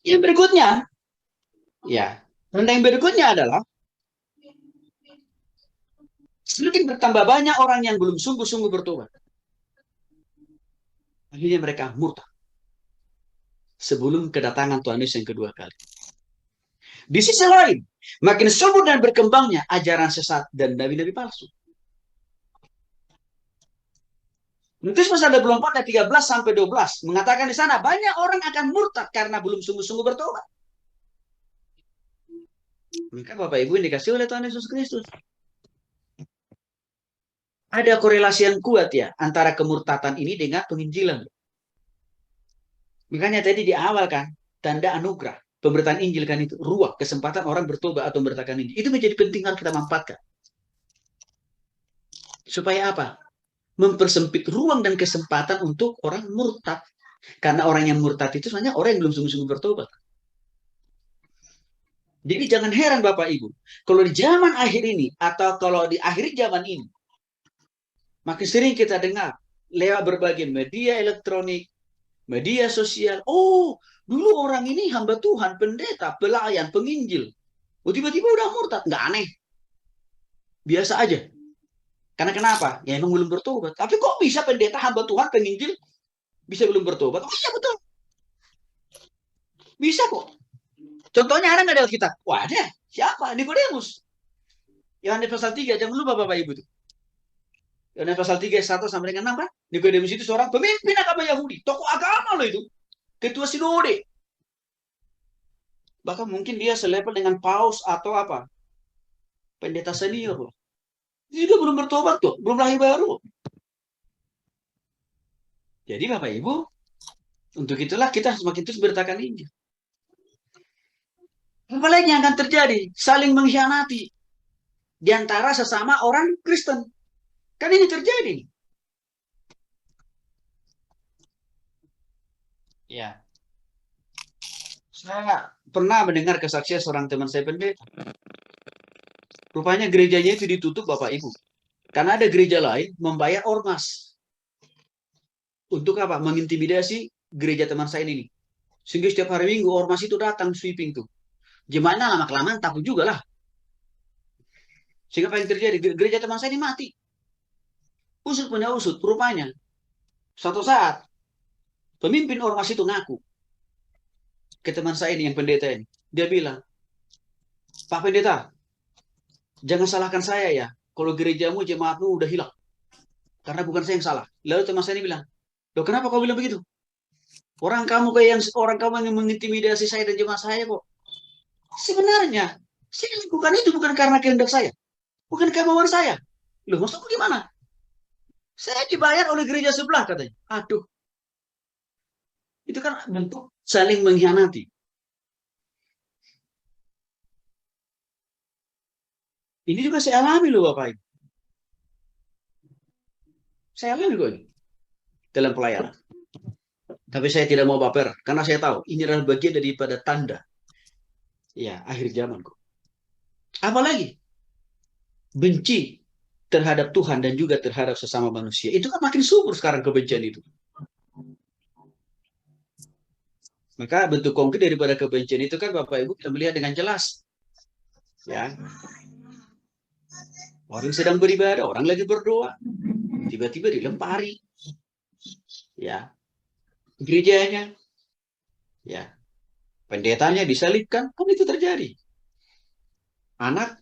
Yang berikutnya, ya, tanda yang berikutnya adalah semakin bertambah banyak orang yang belum sungguh-sungguh bertobat. Akhirnya mereka murtad sebelum kedatangan Tuhan Yesus yang kedua kali. Di sisi lain, makin subur dan berkembangnya ajaran sesat dan nabi-nabi palsu. Matius pasal 24 ayat 13 sampai 12 mengatakan di sana banyak orang akan murtad karena belum sungguh-sungguh bertobat. Maka Bapak Ibu yang dikasih oleh Tuhan Yesus Kristus, ada korelasi yang kuat ya antara kemurtatan ini dengan penginjilan. Makanya tadi di awal kan, tanda anugerah pemberitaan Injil kan itu, ruang kesempatan orang bertobat atau memberitakan Injil. Itu menjadi penting harus kita manfaatkan. Supaya apa? Mempersempit ruang dan kesempatan untuk orang murtad. Karena orang yang murtad itu sebenarnya orang yang belum sungguh-sungguh bertobat. Jadi jangan heran Bapak Ibu, kalau di zaman akhir ini atau kalau di akhir zaman ini, makin sering kita dengar lewat berbagai media elektronik, media sosial, oh dulu orang ini hamba Tuhan, pendeta, pelayan, penginjil. Oh tiba-tiba udah murtad, nggak aneh. Biasa aja. Karena kenapa? Ya emang belum bertobat. Tapi kok bisa pendeta, hamba Tuhan, penginjil bisa belum bertobat? Oh iya betul. Bisa kok. Contohnya ada nggak di Alkitab? Wah ada. Siapa? Nikodemus. Yohanes pasal 3, jangan lupa Bapak Ibu tuh. Yohanes pasal 3, 1 sampai dengan 6 kan? Nikodemus itu seorang pemimpin agama Yahudi. Tokoh agama loh itu. Ketua sinode. Bahkan mungkin dia selevel dengan paus atau apa? Pendeta senior loh. Dia juga belum bertobat tuh. Belum lahir baru. Jadi Bapak Ibu, untuk itulah kita semakin terus beritakan Injil. Apalagi yang akan terjadi? Saling mengkhianati di antara sesama orang Kristen. Kan ini terjadi. Ya. Saya pernah mendengar kesaksian seorang teman saya pendeta. Rupanya gerejanya itu ditutup Bapak Ibu. Karena ada gereja lain membayar ormas. Untuk apa? Mengintimidasi gereja teman saya ini. Sehingga setiap hari Minggu ormas itu datang sweeping tuh. Jemaatnya lama-kelamaan takut juga lah. Sehingga apa yang terjadi? Gereja teman saya ini mati. Usut punya usut. Rupanya suatu saat pemimpin ormas itu ngaku ke teman saya ini yang pendeta ini. Dia bilang, Pak Pendeta, jangan salahkan saya ya. Kalau gerejamu, jemaatmu udah hilang. Karena bukan saya yang salah. Lalu teman saya ini bilang, loh kenapa kau bilang begitu? Orang kamu yang mengintimidasi saya dan jemaat saya kok. Sebenarnya, saya lakukan itu bukan karena kehendak saya. Bukan kemauan saya. Loh, maksudku gimana? Saya dibayar oleh gereja sebelah katanya. Aduh, itu kan bentuk saling mengkhianati. Ini juga saya alami loh Bapak Ibu. Saya alami loh ini dalam pelayanan. Tapi saya tidak mau baper karena saya tahu ini adalah bagian daripada tanda ya akhir zaman kok. Apalagi benci terhadap Tuhan dan juga terhadap sesama manusia. Itu kan makin subur sekarang kebencian itu. Maka bentuk konkret daripada kebencian itu kan Bapak Ibu kita melihat dengan jelas. Ya. Orang sedang beribadah, orang lagi berdoa, tiba-tiba dilempari. Ya. Gerejanya. Ya. Pendetanya disalibkan, kan itu terjadi. Anak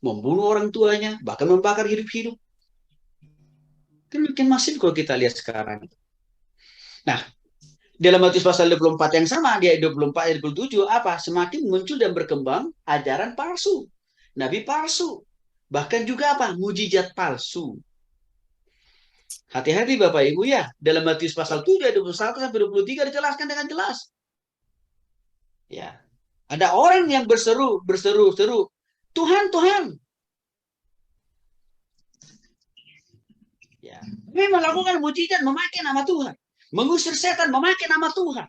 membunuh orang tuanya, bahkan membakar hidup-hidup. Kan makin masif kalau kita lihat sekarang. Nah, dalam Matius pasal 24 yang sama, di ayat 24 ayat 27, apa? Semakin muncul dan berkembang ajaran palsu. Nabi palsu. Bahkan juga apa? Mujizat palsu. Hati-hati Bapak Ibu ya. Dalam Matius pasal 7 ayat 21 sampai 23 dijelaskan dengan jelas. Ya. Ada orang yang berseru, Tuhan, Tuhan. Ya. Memang melakukan mujizat memakai nama Tuhan. Mengusir setan memakai nama Tuhan.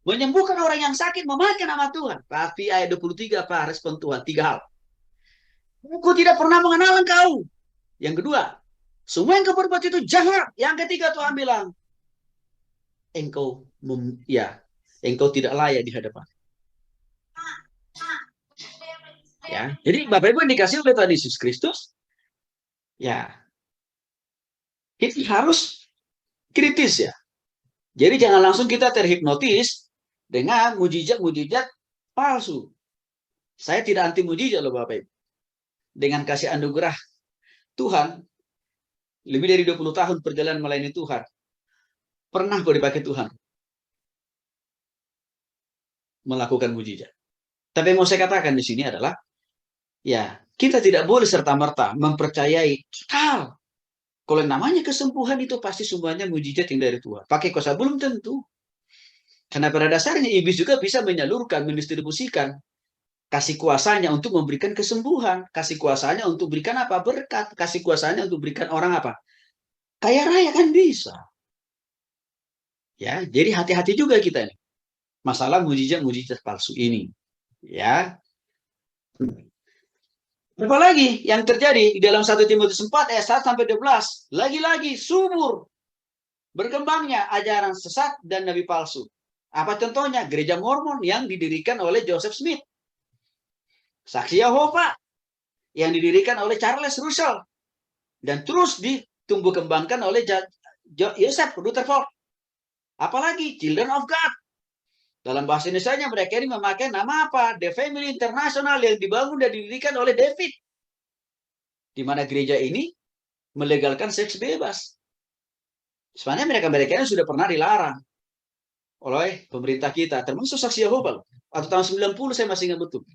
Menyembuhkan orang yang sakit memakai nama Tuhan. Tapi ayat 23 apa respon Tuhan? 3 hal. Aku tidak pernah mengenal engkau. Yang kedua, semua yang kau perbuat itu jahat. Yang ketiga Tuhan bilang, engkau ya engkau tidak layak di hadapan. Ya, jadi Bapak Ibu dikasih oleh Tuhan Yesus Kristus, ya kita harus kritis ya. Jadi jangan langsung kita terhipnotis dengan mujizat-mujizat palsu. Saya tidak anti mujizat loh Bapak Ibu. Dengan kasih anugerah Tuhan, lebih dari 20 tahun perjalanan melayani Tuhan, pernah kok dipakai Tuhan melakukan mujizat. Tapi yang mau saya katakan di sini adalah, ya kita tidak boleh serta-merta mempercayai total. Kalau namanya kesembuhan itu pasti semuanya mujizat yang dari Tuhan. Pakai kuasa belum tentu. Karena pada dasarnya iblis juga bisa menyalurkan, mendistribusikan kasih kuasanya untuk memberikan kesembuhan, kasih kuasanya untuk berikan apa? Berkat, kasih kuasanya untuk berikan orang apa? Kaya raya kan bisa. Ya, jadi hati-hati juga kita nih. Masalah mujizat-mujizat palsu ini. Ya. Apalagi yang terjadi di dalam 1 Timotius 4 ayat 1 sampai 12. Lagi-lagi subur berkembangnya ajaran sesat dan nabi palsu. Apa contohnya? Gereja Mormon yang didirikan oleh Joseph Smith. Saksi Yehova yang didirikan oleh Charles Russell. Dan terus ditumbuh kembangkan oleh Joseph Rutherford. Apalagi Children of God. Dalam bahasa Indonesia mereka ini memakai nama apa? The Family International yang dibangun dan didirikan oleh David. Di mana gereja ini melegalkan seks bebas. Sebenarnya mereka ini sudah pernah dilarang oleh pemerintah kita, termasuk Saksi Yehova. Atau tahun 90 saya masih ingat betul.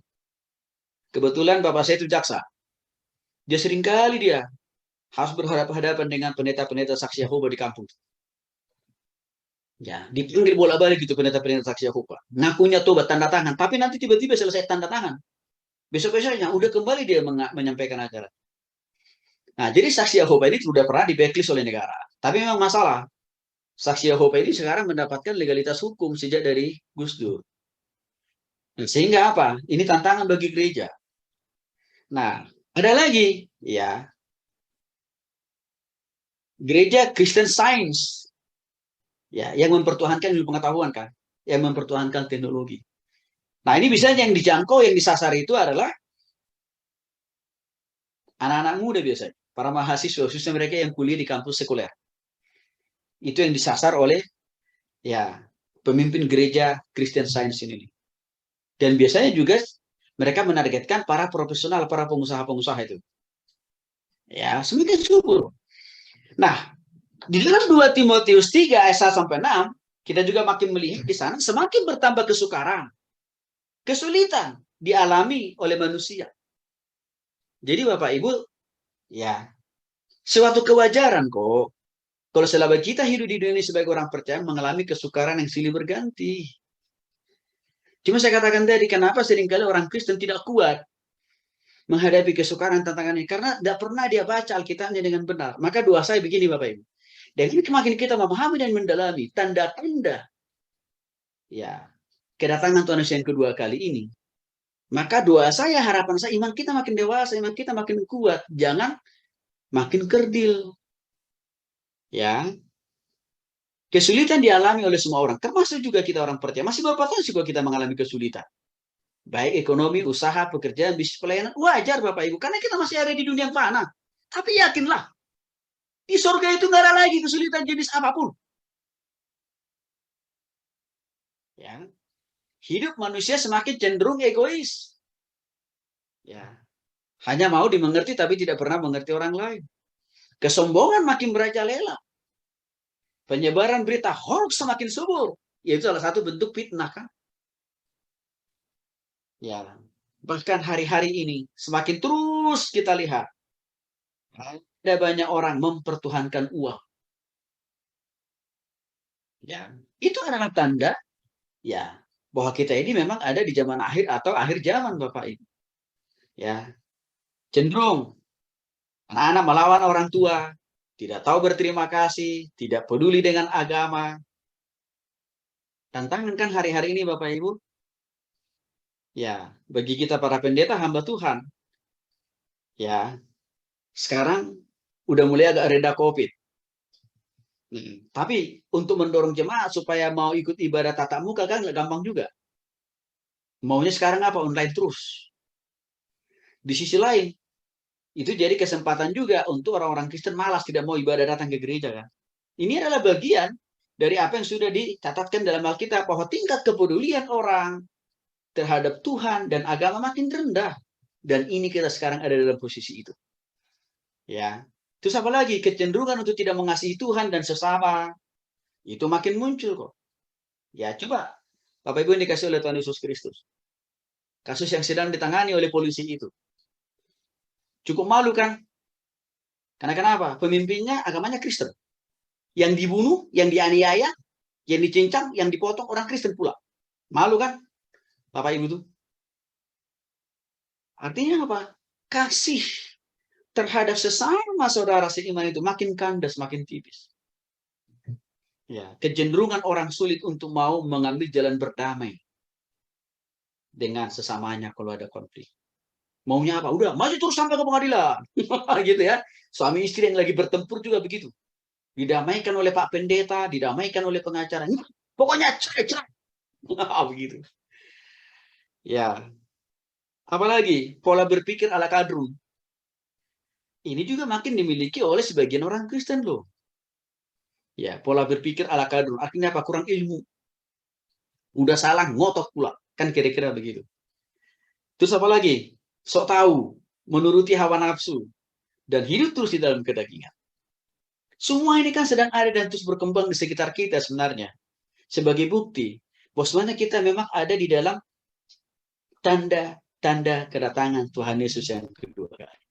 Kebetulan bapak saya itu jaksa. Dia seringkali harus berhadapan-hadapan dengan pendeta-pendeta Saksi Yehova di kampung. Ya, dipanggil bolak-balik gitu pendeta-pendeta Saksi Yehova. Ngakunya tobat tanda tangan, tapi nanti tiba-tiba selesai tanda tangan. Besok-besoknya udah kembali dia menyampaikan ajaran. Nah, jadi Saksi Yehova ini sudah pernah di blacklist oleh negara. Tapi memang masalah. Saksi Yehova ini sekarang mendapatkan legalitas hukum sejak dari Gus Dur. Sehingga apa? Ini tantangan bagi gereja. Nah, ada lagi, ya, gereja Christian Science, ya, yang mempertuhankan ilmu pengetahuan kan, yang mempertuhankan teknologi. Nah, ini biasanya yang dijangkau, yang disasar itu adalah anak-anak muda biasanya, para mahasiswa, khususnya mereka yang kuliah di kampus sekuler. Itu yang disasar oleh, ya, pemimpin gereja Christian Science ini. Dan biasanya juga mereka menargetkan para profesional, para pengusaha-pengusaha itu. Ya, semakin subur. Nah, di dalam 2 Timotius 3 ayat 1 sampai 6, kita juga makin melihat di sana semakin bertambah kesukaran, kesulitan dialami oleh manusia. Jadi Bapak Ibu, ya, suatu kewajaran kok kalau selama kita hidup di dunia ini sebagai orang percaya mengalami kesukaran yang silih berganti. Cuma saya katakan tadi, kenapa seringkali orang Kristen tidak kuat menghadapi kesukaran tantangannya? Karena tidak pernah dia baca Alkitabnya dengan benar. Maka doa saya begini Bapak Ibu. Dan semakin kita memahami dan mendalami tanda-tanda, ya, kedatangan Tuhan Yesus yang kedua kali ini, maka doa saya, harapan saya, iman kita makin dewasa, iman kita makin kuat. Jangan makin kerdil. Ya, kesulitan dialami oleh semua orang, termasuk juga kita orang percaya. Masih berapa tahun sih kalau kita mengalami kesulitan? Baik ekonomi, usaha, pekerjaan, bisnis, pelayanan. Wajar Bapak Ibu, karena kita masih ada di dunia yang fana. Tapi yakinlah, di surga itu nggak ada lagi kesulitan jenis apapun. Ya, hidup manusia semakin cenderung egois. Ya, hanya mau dimengerti tapi tidak pernah mengerti orang lain. Kesombongan makin merajalela. Penyebaran berita hoax semakin subur. Yaitu salah satu bentuk fitnah kan. Ya, bahkan hari-hari ini semakin terus kita lihat ada banyak orang mempertuhankan uang. Ya, itu adalah tanda, ya, bahwa kita ini memang ada di zaman akhir atau akhir zaman Bapak Ibu. Ya, cenderung anak-anak melawan orang tua, tidak tahu berterima kasih, tidak peduli dengan agama. Tantangan kan hari-hari ini Bapak Ibu. Ya, bagi kita para pendeta hamba Tuhan. Ya, sekarang udah mulai agak reda COVID. Tapi untuk mendorong jemaat supaya mau ikut ibadah tatap muka kan nggak gampang juga. Maunya sekarang apa? Online terus. Di sisi lain, itu jadi kesempatan juga untuk orang-orang Kristen malas tidak mau ibadah datang ke gereja kan. Ini adalah bagian dari apa yang sudah dicatatkan dalam Alkitab bahwa tingkat kepedulian orang terhadap Tuhan dan agama makin rendah. Dan ini kita sekarang ada dalam posisi itu. Ya. Terus apa lagi? Kecenderungan untuk tidak mengasihi Tuhan dan sesama. Itu makin muncul kok. Ya, coba. Bapak Ibu yang dikasih oleh Tuhan Yesus Kristus. Kasus yang sedang ditangani oleh polisi itu. Cukup malu kan? Karena kenapa? Pemimpinnya agamanya Kristen. Yang dibunuh, yang dianiaya, yang dicincang, yang dipotong orang Kristen pula. Malu kan? Bapak Ibu tuh. Artinya apa? Kasih terhadap sesama saudara seiman itu makin kandas, makin tipis. Ya, kecenderungan orang sulit untuk mau mengambil jalan berdamai dengan sesamanya kalau ada konflik. Maunya apa? Udah, maju terus sampai ke pengadilan. Gitu ya. Suami istri yang lagi bertempur juga begitu. Didamaikan oleh Pak Pendeta, didamaikan oleh pengacara. Pokoknya cerai. Begitu. Ya. Apalagi pola berpikir ala kadrun. Ini juga makin dimiliki oleh sebagian orang Kristen loh. Ya, pola berpikir ala kadrun. Artinya apa? Kurang ilmu. Udah salah, ngotot pula. Kan kira-kira begitu. Terus apa lagi? Sok tahu, menuruti hawa nafsu, dan hidup terus di dalam kedagingan. Semua ini kan sedang ada dan terus berkembang di sekitar kita sebenarnya. Sebagai bukti, bahwa kita memang ada di dalam tanda-tanda kedatangan Tuhan Yesus yang kedua kali.